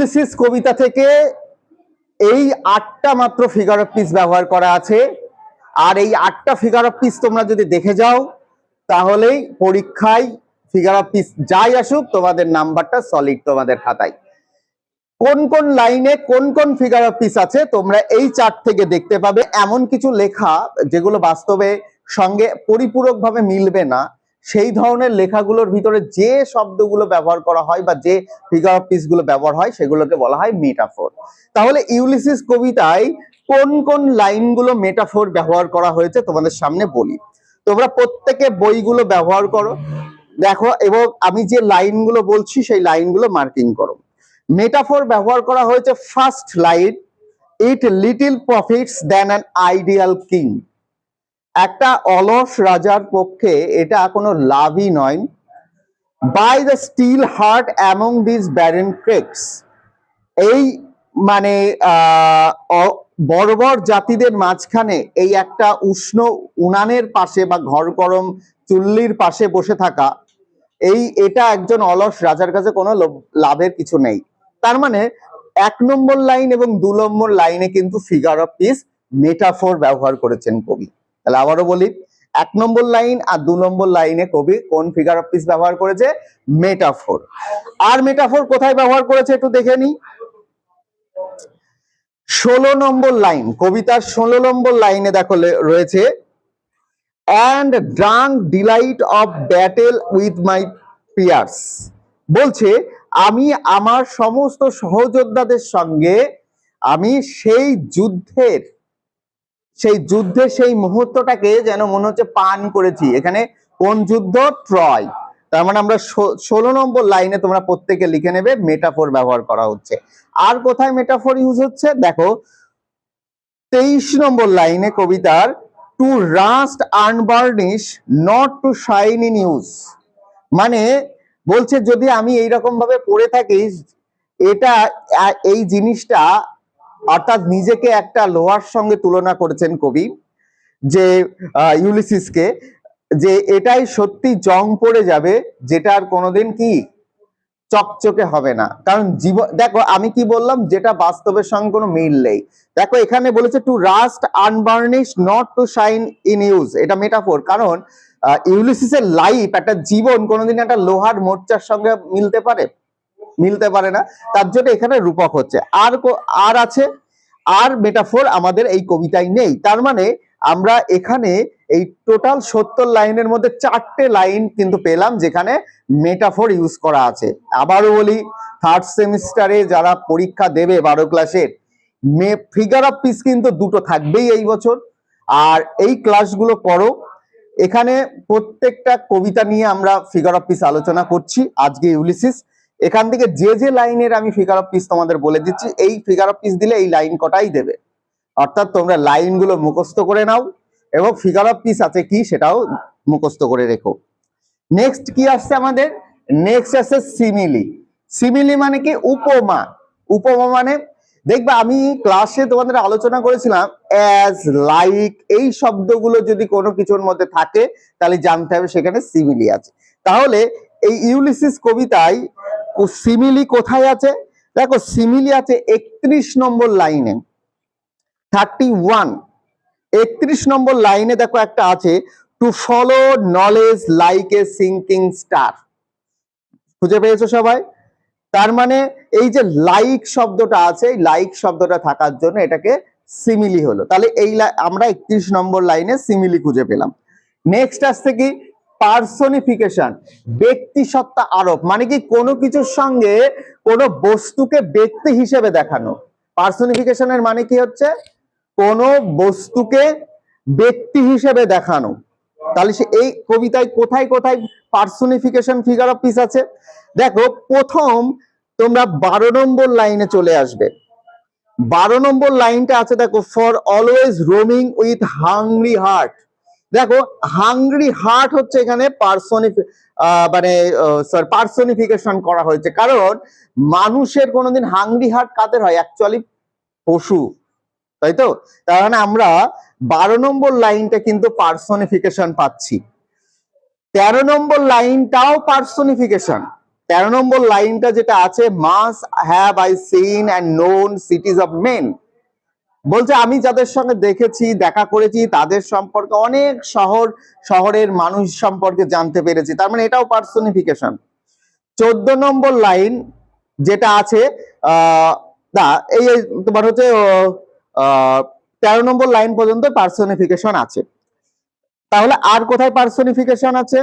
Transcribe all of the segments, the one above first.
Ulysses কবিতা থেকে এই 8টা মাত্র ফিগার অফ পিস ব্যবহার করা আছে। আর এই 8টা ফিগার অফ পিস তোমরা যদি দেখে যাও তাহলেই পরীক্ষায় ফিগার অফ পিস যাই আসুক তোমাদের নাম্বারটা সলিড তোমাদের খাতায়। কোন কোন লাইনে কোন কোন ফিগার অফ পিস আছে তোমরা এই চার্ট থেকে দেখতে পাবে। এমন কিছু লেখা যেগুলো বাস্তবে সঙ্গে পরিপূরকভাবে মিলবে না, সেই ধরনের লেখাগুলোর ভিতরে যে শব্দগুলো ব্যবহার করা হয় বা যে ফিগার অফ পিস গুলো ব্যবহার হয় সেগুলোকে বলা হয় মেটাফোর। তাহলে ইউলিসিস কবিতায় কোন কোন লাইনগুলো মেটাফোর ব্যবহার করা হয়েছে তোমাদের সামনে বলি। তোমরা প্রত্যেকে বইগুলো ব্যবহার করো, দেখো, এবং আমি যে লাইনগুলো বলছি সেই লাইনগুলো মার্কিং করো। মেটাফোর ব্যবহার করা হয়েছে first line, it little profits than an ideal king. একটা অলস রাজার পক্ষে এটা কোনো লাভই নয়। By the still hearth among this barren crags, এই মানে বর্বর জাতিদের মাঝখানে এই একটা উষ্ণ উনানের পাশে বা ঘর গরম চুল্লির পাশে বসে থাকা, এটা একজন অলস রাজার কাছে কোনো লাভের কিছু নেই। তার মানে 1 নম্বর লাইন এবং 2 নম্বর লাইনে কিন্তু ফিগার অফ পিস মেটাফোর ব্যবহার করেছেন কবি। তাহলে আবারও বলি, 1 নম্বর লাইন আর 2 নম্বর লাইনে কবি কোন ফিগার অফ পিস ব্যবহার করেছে? মেটাফোর। আর মেটাফোর কোথায় ব্যবহার করেছে একটু দেখে নি। 16 নম্বর লাইন, কবিতার 16 নম্বর লাইনে দেখো রয়েছে, and drunk delight of battle with my peers। বলছে আমি আমার সমস্ত সহযোদ্ধাদের সঙ্গে আমি সেই যুদ্ধের সেই মুহূর্তটাকে যেন মনে হচ্ছে পান করেছি। এখানে কোন যুদ্ধ? ট্রয়। তার মানে আমরা 16 নম্বর লাইনে তোমরা প্রত্যেকে লিখে নেবে মেটাফোর ব্যবহার করা হচ্ছে। আর কোথায় মেটাফোর ইউজ হচ্ছে দেখো, 23 নম্বর লাইনে কবিতার, to rust unburnished not to shine in use. মানে বলছে যদি আমি এইরকম ভাবে পড়ে থাকি, এটা এই জিনিসটা অর্থাৎ নিজেকে একটা লোহার সঙ্গে তুলনা করেছেন কবি, যে ইউলিসিসকে, যে এটাই সত্যি জং পড়ে যাবে, যেটা আর কোনোদিন কি চকচকে হবে না। কারণ জীবন, দেখো আমি কি বললাম, যেটা বাস্তবের সঙ্গে কোনো মিল নেই। দেখো এখানে বলেছে to rust unburnished not to shine in use, এটা মেটাফোর। কারণ ইউলিসিসের লাইফ, একটা জীবন কোনোদিন একটা লোহার মোর্চার সঙ্গে মিলতে পারে না। তার জন্য এখানে রূপক হচ্ছে। আর আছে, আর মেটাফোর আমাদের এই কবিতায় নেই। তার মানে আমরা এখানে এই টোটাল 70 লাইনের মধ্যে 4টে লাইন কিন্তু পেলাম যেখানে মেটাফোর ইউজ করা আছে। আবারও বলি, 3rd সেমিস্টারে যারা পরীক্ষা দেবে 12 ক্লাসের, ফিগার অফ পিস কিন্তু 2টো থাকবেই এই বছর। আর এই ক্লাসগুলো করো। এখানে প্রত্যেকটা কবিতা নিয়ে আমরা ফিগার অফ পিস আলোচনা করছি। আজকে ইউলিসিস, এখান থেকে যে লাইনের আমি ফিগার অফ পিস তোমাদের বলে দিচ্ছি, এই ফিগার অফ পিস দিলে এই লাইন কটাই দেবে। অর্থাৎ তোমরা লাইনগুলো মুখস্থ করে নাও এবং ফিগার অফ পিস আছে কি সেটাও মুখস্থ করে রেখো। নেক্সট কি আসছে আমাদের? নেক্সট আসছে সিমিলি। সিমিলি মানে কি? উপমা। উপমা মানে দেখবে আমি ক্লাসে তোমাদের আলোচনা করেছিলাম, অ্যাজ, লাইক, এই শব্দগুলো যদি কোনো কিছুর মধ্যে থাকে তাহলে জানতে হবে সেখানে সিমিলি আছে। তাহলে এই ইউলিসিস কবিতায় সিমিলি কোথায় আছে? দেখো সিমিলি আছে 31 নম্বর লাইনে, 31। 31 নম্বর লাইনে দেখো একটা আছে, to follow knowledge like a sinking star. খুঁজে পেয়েছো সবাই? তার মানে এই যে লাইক শব্দটা আছে, এই লাইক শব্দটা থাকার জন্য এটাকে সিমিলি হলো। তাহলে এই আমরা 31 নম্বর লাইনে সিমিলি খুঁজে পেলাম। নেক্সট আসছে কি? পার্সনিফিকেশন, ব্যক্তি সত্তা আরোপ। মানে কি? কোনো কিছুর সঙ্গে কোনো বস্তুকে ব্যক্তি হিসেবে দেখানো। পার্সনিফিকেশনের মানে কি হচ্ছে? কোনো বস্তুকে ব্যক্তি হিসেবে দেখানো। তাহলে এই কবিতায় কোথায় কোথায় পার্সনিফিকেশন ফিগার অফ পিস আছে? দেখো প্রথম তোমরা 12 নম্বর লাইনে চলে আসবে। 12 নম্বর লাইনটা আছে দেখো, for always roaming with hungry heart. দেখো হাংরি হার্ট হচ্ছে এখানে পার্সনিফিকেশন করা হয়েছে। কারণ মানুষের কোনোদিন হাংরি হার্ট কাদের হয়? অ্যাকচুয়ালি পশু, তাই তো? তার মানে আমরা 12 নম্বর লাইনটা কিন্তু পার্সনিফিকেশন পাচ্ছি। 13 নম্বর লাইনটাও পার্সনিফিকেশন। 13 নম্বর লাইনটা যেটা আছে, much have I seen and known cities of men, বলছে আমি যাদের সঙ্গে দেখেছি, দেখা করেছি, তাদের সম্পর্কে অনেক শহরের মানুষ সম্পর্কে জানতে পেরেছি, তার মানে এটাও পার্সোনিফিকেশন। 14 নম্বর লাইন যেটা আছে না, এই তোমার হচ্ছে 13 নম্বর লাইন পর্যন্ত পার্সোনিফিকেশন আছে। তাহলে আর কোথায় পার্সোনিফিকেশন আছে?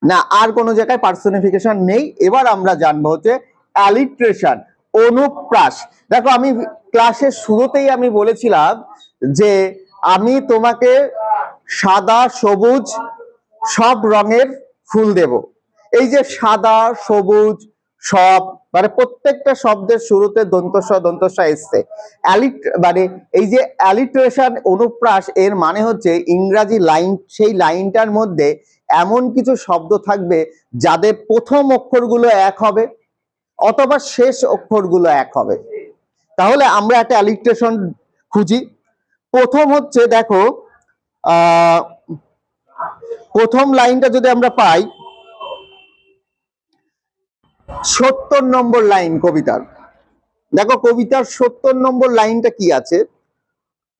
না, আর কোনো জায়গায় পার্সোনিফিকেশন নেই। এবার আমরা জানবো হচ্ছে অ্যালিট্রেশন, অনুপ্রাস। দেখো আমি ক্লাসের শুরুতেই আমি বলেছিলাম যে আমি তোমাকে সাদা সবুজ সব রঙের ফুল দেব। এই যে সাদা সবুজ সব, মানে প্রত্যেকটা শব্দের শুরুতে দন্তস্ব দন্তস্ব এসছে। মানে এই যে অ্যালিট্রেশন, অনুপ্রাস, এর মানে হচ্ছে ইংরাজি লাইন, সেই লাইনটার মধ্যে এমন কিছু শব্দ থাকবে যাদের প্রথম অক্ষরগুলো এক হবে অথবা শেষ অক্ষরগুলো এক হবে। তাহলে আমরা একটা অ্যালিট্রেশন খুঁজি। প্রথম হচ্ছে দেখো, প্রথম লাইনটা যদি আমরা পাই, 70 নম্বর লাইন কবিতার। দেখো কবিতার 70 নম্বর লাইনটা কি আছে?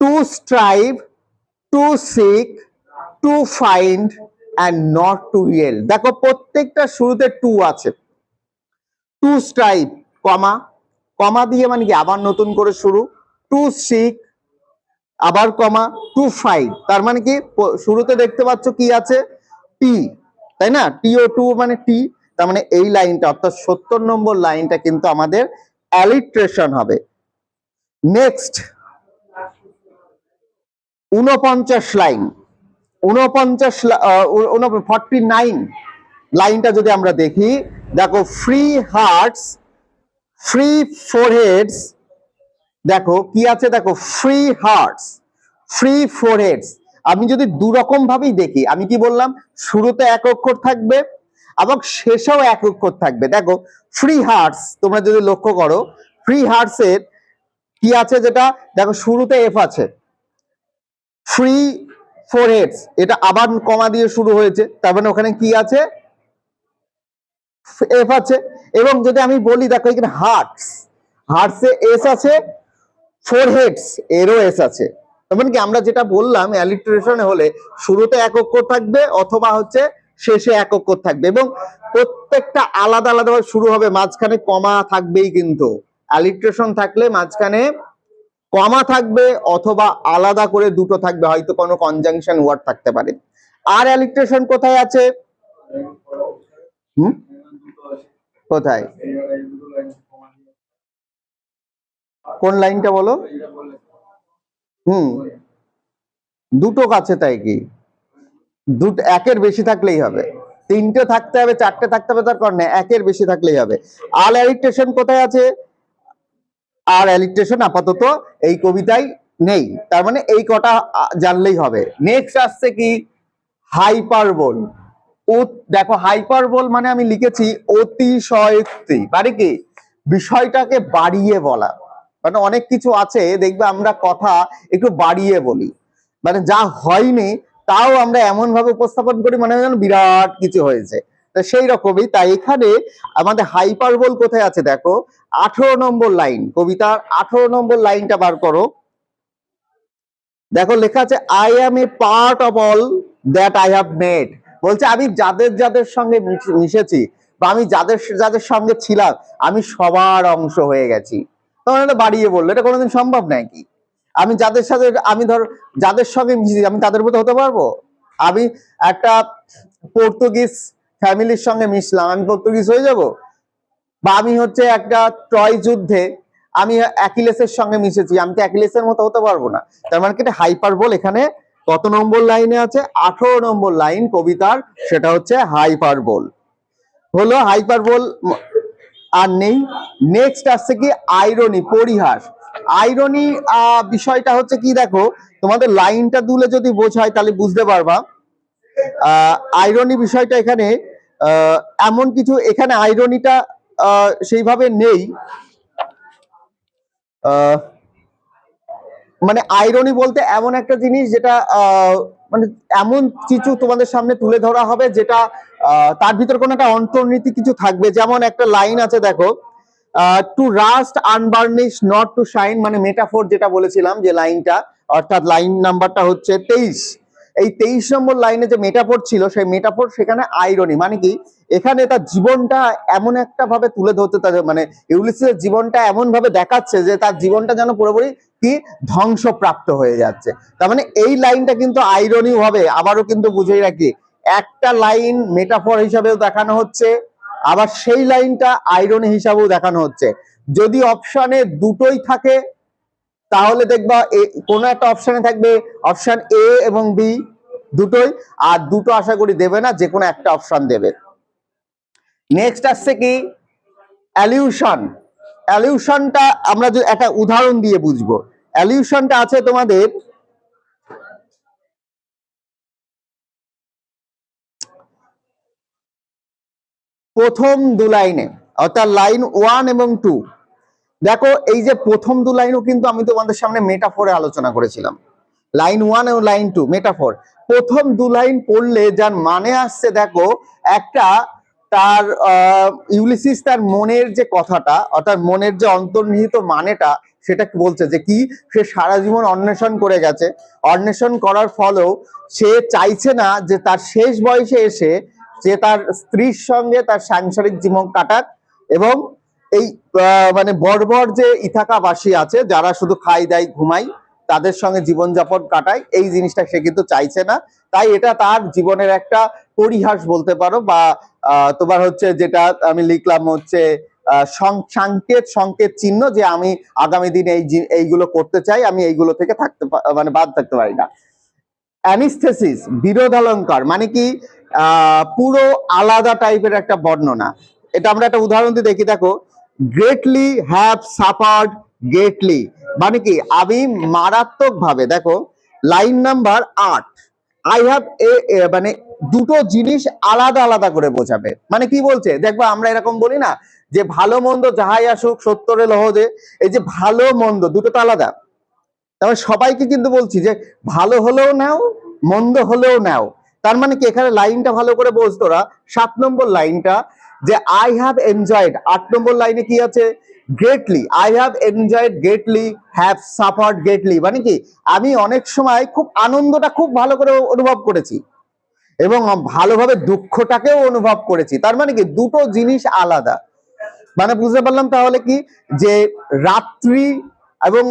To strive, to seek, to find and not to yield. দেখো প্রত্যেকটা শুরুতে টু আছে। টু স্ট্রাইভ, কমা, কমা দিয়ে মানে কি আবার নতুন করে শুরু। টু সিক, আবার কমা। টু ফাইন্ড, তার মানে কি শুরুতে দেখতে পাচ্ছ কি আছে? টি, তাই না? টিও টু মানে টি, তার মানে এই লাইনটা অর্থাৎ 70 নম্বর লাইনটা কিন্তু আমাদের অ্যালিট্রেশন হবে। নেক্সট 49 লাইন, 49 লাইনটা যদি আমরা দেখি, দেখো ফ্রি হার্টস, ফ্রি ফোরহেডস, দেখো কি আছে, দেখো ফ্রি হার্টস, ফ্রি ফোরহেডস। আমি যদি দু রকম ভাবেই দেখি, আমি কি বললাম, শুরুতে এক অক্ষর থাকবে এবং শেষেও এক অক্ষর থাকবে। দেখো ফ্রি হার্টস, তোমরা যদি লক্ষ্য করো, ফ্রি হার্টস এর কি আছে, যেটা দেখো শুরুতে এফ আছে। ফ্রি ফোরহেডস, এটা আবার কমা দিয়ে শুরু হয়েছে, তার মানে ওখানে কি আছে? এফ আছে। এবং যদি আমি বলি, দেখো এখানে হার্টস, হার্টসে এস আছে, ফোরহেডস এরও এস আছে। তার মানে কি আমরা যেটা বললাম, অ্যালিট্রেশনে হলে শুরুতে এক অক্ষর থাকবে অথবা হচ্ছে শেষে এক অক্ষর থাকবে, এবং প্রত্যেকটা আলাদা আলাদা ভাবে শুরু হবে, মাঝখানে কমা থাকবেই। কিন্তু অ্যালিট্রেশন থাকলে মাঝখানে কমা থাকবে অথবা আলাদা করে দুটো থাকবে, হয়তো কোনো কনজাংশন ওয়ার্ড থাকতে পারে। আর অ্যালিট্রেশন কোথায় আছে? কোথায়, কোন লাইনটা বলো? দুটো কাছে, তাই কি? দুটো, একের বেশি থাকলেই হবে। তিনটে থাকতে হবে, চারটে থাকতে হবে, তার কারণে একের বেশি থাকলেই হবে। আর অ্যালিট্রেশন কোথায় আছে? আর অ্যালিট্রেশন আপাতত এই কবিতায় নেই, তার মানে এই কটা জানলেই হবে। নেক্সট আসছে কি? হাইপারবোল। দেখো হাইপারবোল মানে আমি লিখেছি অতিশয়োক্তি, মানে কি বিষয়টাকে বাড়িয়ে বলা। মানে অনেক কিছু আছে দেখবে আমরা কথা একটু বাড়িয়ে বলি, মানে যা হয়নি তাও আমরা এমন ভাবে উপস্থাপন করি মনে হয় যেন বিরাট কিছু হয়েছে। তো সেই রকমই, তাই এখানে আমাদের হাইপারবোল কোথায় আছে? দেখো 18 নম্বর লাইন, কবিতার 18 নম্বর লাইনটা বার করো। দেখো লেখা আছে, I am A part of all that I have made. বলছে আমি যাদের যাদের সঙ্গে মিশেছি বা আমি যাদের যাদের সঙ্গে ছিলাম, আমি সবার অংশ হয়ে গেছি। তখন এটা বাড়িয়ে বললো, এটা কোনোদিন সম্ভব নাকি? আমি যাদের সাথে, আমি ধর যাদের সঙ্গে মিশেছি, আমি তাদের মতো হতে পারবো? আমি একটা পর্তুগিজ ফ্যামিলির সঙ্গে মিশলাম, আমি পর্তুগিজ হয়ে যাব? বা আমি হচ্ছে একটা ট্রয় যুদ্ধে আমি অ্যাকিলেসের সঙ্গে মিশেছি, আমি তো অ্যাকিলেসের মতো হতে পারবো না। তার মানে কি হাইপারবোল এখানে কত নম্বর লাইনে আছে? 18 নম্বর লাইন কবিতার, সেটা হচ্ছে হাইপারবোল। হলো হাইপারবোল আর নেই। নেক্সট আসছে কি? আইরনি, পরিহাস। আইরনি বিষয়টা হচ্ছে কি, দেখো তোমাদের লাইনটা দুলে যদি বোঝায় তাহলে বুঝতে পারবা। আইরনি বিষয়টা এখানে এমন কিছু, এখানে আইরনিটা সেইভাবে নেই। মানে আইরনি বলতে এমন একটা জিনিস যেটা মানে এমন কিছু তোমাদের সামনে তুলে ধরা হবে যেটা তার ভিতর কোনো একটা অন্তর্নীতি কিছু থাকবে। যেমন একটা লাইন আছে দেখো, to rust unburnished not to shine, মানে মেটাফোর যেটা বলেছিলাম যে লাইনটা, অর্থাৎ লাইন নাম্বারটা হচ্ছে 23। এই 23 নম্বর লাইনে যে মেটাফোর ছিল, সেই মেটাফোর সেখানে আইরনি, মানে কি এখানে তার জীবনটা এমন একটা ভাবে তুলে ধরতে, তাদের মানে ইউলিসিসের জীবনটা এমন ভাবে দেখাচ্ছে যে তার জীবনটা যেন পুরোপুরি কি ধ্বংসপ্রাপ্ত হয়ে যাচ্ছে। তার মানে এই লাইনটা কিন্তু আইরনি হবে। আবারও কিন্তু বুঝেই রাখি, একটা লাইন মেটাফোর হিসাবেও দেখানো হচ্ছে, আবার সেই লাইনটা আইরনি হিসাবেও দেখানো হচ্ছে। যদি অপশনে দুটোই থাকে তাহলে দেখবা কোনো একটা অপশনে থাকবে অপশন এ এবং বি দুটোই, আর দুটো আশা করি দেবে না, যে কোনো একটা অপশন দেবে। নেক্সট আসছে কি অ্যালিউশন। অ্যালিউশনটা আমরা যদি একটা উদাহরণ দিয়ে বুঝবো। অ্যালিউশনটা আছে তোমাদের প্রথম দু লাইনে, অর্থাৎ লাইন 1 এবং 2। দেখো এই যে প্রথম দু লাইনও কিন্তু আমি তোমাদের সামনে মেটাফোরে আলোচনা করেছিলাম। লাইন 1 এবং লাইন 2 মেটাফোর। প্রথম দু লাইন পড়লে যার মানে আসছে দেখো, একটা তার ইউলিসিস তার মনের যে কথাটা, অর্থাৎ মনের যে অন্তর্নিহিত মানেটা, সেটা বলছে যে কি সে সারা জীবন অন্বেষণ করে গেছে, অন্বেষণ করার ফলেও সে চাইছে না যে তার শেষ বয়সে এসে সে তার স্ত্রীর সঙ্গে তার সাংসারিক জীবন কাটাক, এবং এই মানে বর্বর যে ইথাকাবাসী আছে যারা শুধু খাই দাই ঘুমাই তাদের সঙ্গে জীবনযাপন কাটায়, এই জিনিসটা সে কিন্তু চাইছে না। তাই এটা তার জীবনের একটা পরিহাস বলতে পারো, বা তোমার হচ্ছে যেটা আমি লিখলাম হচ্ছে সংকেত সংকেত চিহ্ন, যে আমি আগামী দিনে এইগুলো করতে চাই, আমি এইগুলো থেকে থাকতে মানে বাদ থাকতে পারি না। অ্যানিস্থেসিস বিরোধালঙ্কার, মানে কি পুরো আলাদা টাইপের একটা বর্ণনা। এটা আমরা একটা উদাহরণ দিয়ে দেখি, দেখো গ্রেটলি হ্যাভ সাফার্ড গ্রেটলি, মানে কি আমি মারাত্মক ভাবে, দেখো লাইন নাম্বার 8, আই হ্যাভ মানে দুটো জিনিস আলাদা আলাদা করে বোঝাবে। মানে কি বলছে দেখবো, আমরা এরকম বলি না যে ভালো মন্দ যাহাই আসুক সত্যরে লহদে, এই যে ভালো মন্দ দুটো তো আলাদা। তারপরে সবাইকে কিন্তু বলছি যে ভালো হলেও নাও মন্দ হলেও নাও। তার মানে কি এখানে লাইনটা ভালো করে বোঝ তোরা। 7 নম্বর লাইনটা যে আই হ্যাভ এনজয়েড, 8 নম্বর লাইনে কি আছে greatly, I have enjoyed greatly, have suffered greatly, মানে কি আমি অনেক সময় খুব আনন্দটা খুব ভালো করে অনুভব করেছি এবং ভালোভাবে দুঃখটাকেও অনুভব করেছি। তার মানে কি দুটো জিনিস আলাদা। মানে বুঝতে পারলাম তাহলে কি, যে রাত্রি এবং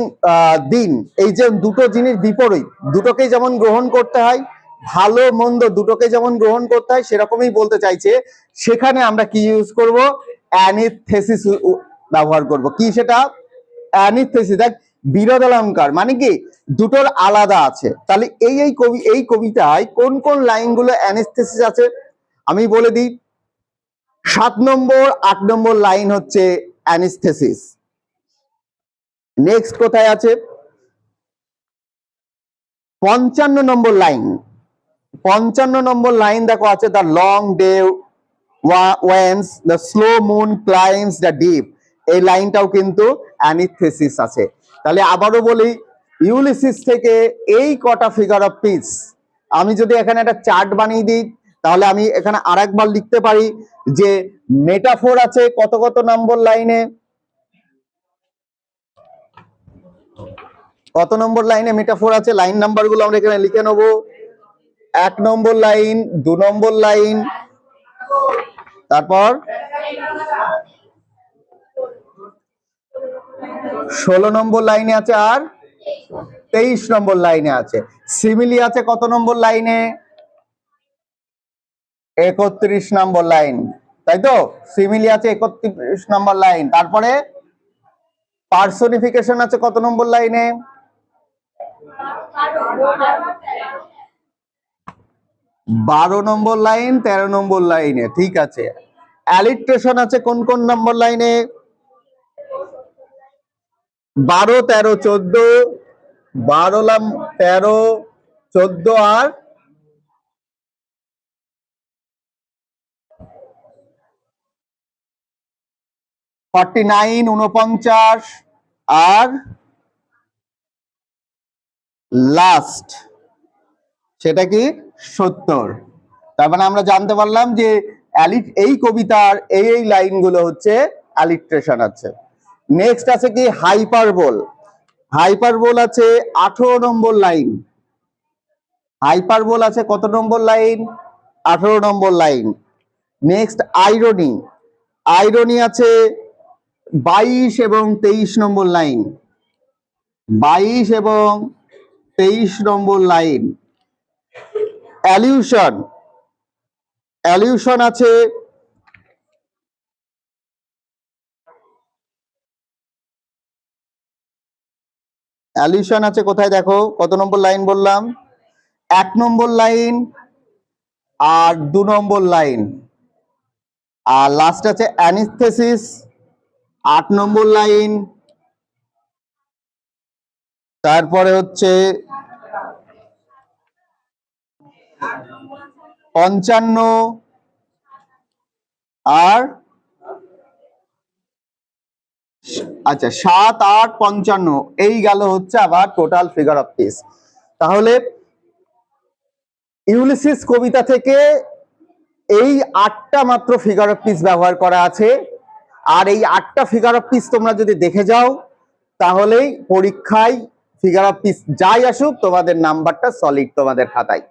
দিন, এই যে দুটো জিনিস বিপরীত, দুটোকেই যেমন গ্রহণ করতে হয়, ভালো মন্দ দুটোকে যেমন গ্রহণ করতে হয়, সেরকমই বলতে চাইছে। সেখানে আমরা কি ইউজ করব, অ্যানিথেসিস ব্যবহার করব। কি সেটা অ্যানিথেসিস, দেখ বিরোধালঙ্কার, মানে কি দুটোর আলাদা আছে। তাহলে এই কবিতায় কোন কোন লাইনগুলো অ্যানিথেসিস আছে আমি বলে দিই। 7 নম্বর 8 নম্বর লাইন হচ্ছে অ্যানিস্থেসিস। নেক্সট কোথায় আছে 55 নম্বর লাইন। 55 নম্বর লাইন দেখো আছে, the long day Weil's the slow moon climbs the deep, এই লাইনটাও কিন্তু অ্যানিস্থেসিস আছে। তাহলে আবারও বলি, ইউলিসিস থেকে এই কটা ফিগার অফ স্পিচ আমি যদি এখানে একটা চার্ট বানিয়ে দিই, তাহলে আমি এখানে আরেকবার লিখতে পারি যে মেটাফোর আছে কত কত নম্বর লাইনে, কত নম্বর লাইনে মেটাফোর আছে, লাইন নাম্বার গুলো আমরা এখানে লিখে নেবো। 1 নম্বর লাইন, 2 নম্বর লাইন, তারপর 16 নম্বর লাইনে আছে, আর 23 নম্বর লাইনে আছে। সিমিলি আছে কত নম্বর লাইনে, 31 নম্বর লাইন, তাই তো সিমিলি আছে 31 নম্বর লাইন। তারপরে পার্সোনিফিকেশন আছে কত নম্বর লাইনে, 12 নম্বর লাইন, 13 নম্বর লাইনে, ঠিক আছে। অ্যালিট্রেশন আছে কোন কোন নম্বর লাইনে, 12 13 14, 12 13 14 আর 49 49 আর লাস্ট সেটা কি 70। তার মানে আমরা জানতে পারলাম যে এই কবিতার এই লাইনগুলো হচ্ছে অ্যালিট্রেশন আছে। নেক্সট আছে কি হাইপারবোল। হাইপারবোল আছে 18 নম্বর লাইন। হাইপারবোল আছে কত নম্বর লাইন? 18 নম্বর লাইন। Next irony. আইরনি আছে 22 এবং 23 নম্বর লাইন। 22 এবং 23 নম্বর লাইন। অ্যালিউশন। অ্যালিউশন আছে অ্যালিউশন আছে কোথায় দেখো, কত নম্বর লাইন বললাম? 1 নম্বর লাইন আর 2 নম্বর লাইন। আর লাস্ট আছে অ্যানিস্থেসিস 8 নম্বর লাইন। তারপরে হচ্ছে 55 আর আচ্ছা 7, 8, 55 এই গেল হচ্ছে আবার টোটাল ফিগার অফ স্পিচ। তাহলে ইউলিসিস কবিতা থেকে এই 8টা মাত্র ফিগার অফ স্পিচ ব্যবহার করা আছে। আর এই 8টা ফিগার অফ স্পিচ তোমরা যদি দেখে যাও তাহলেই পরীক্ষায় ফিগার অফ স্পিচ যাই আসুক তোমাদের নাম্বারটা সলিড তোমাদের খাতায়।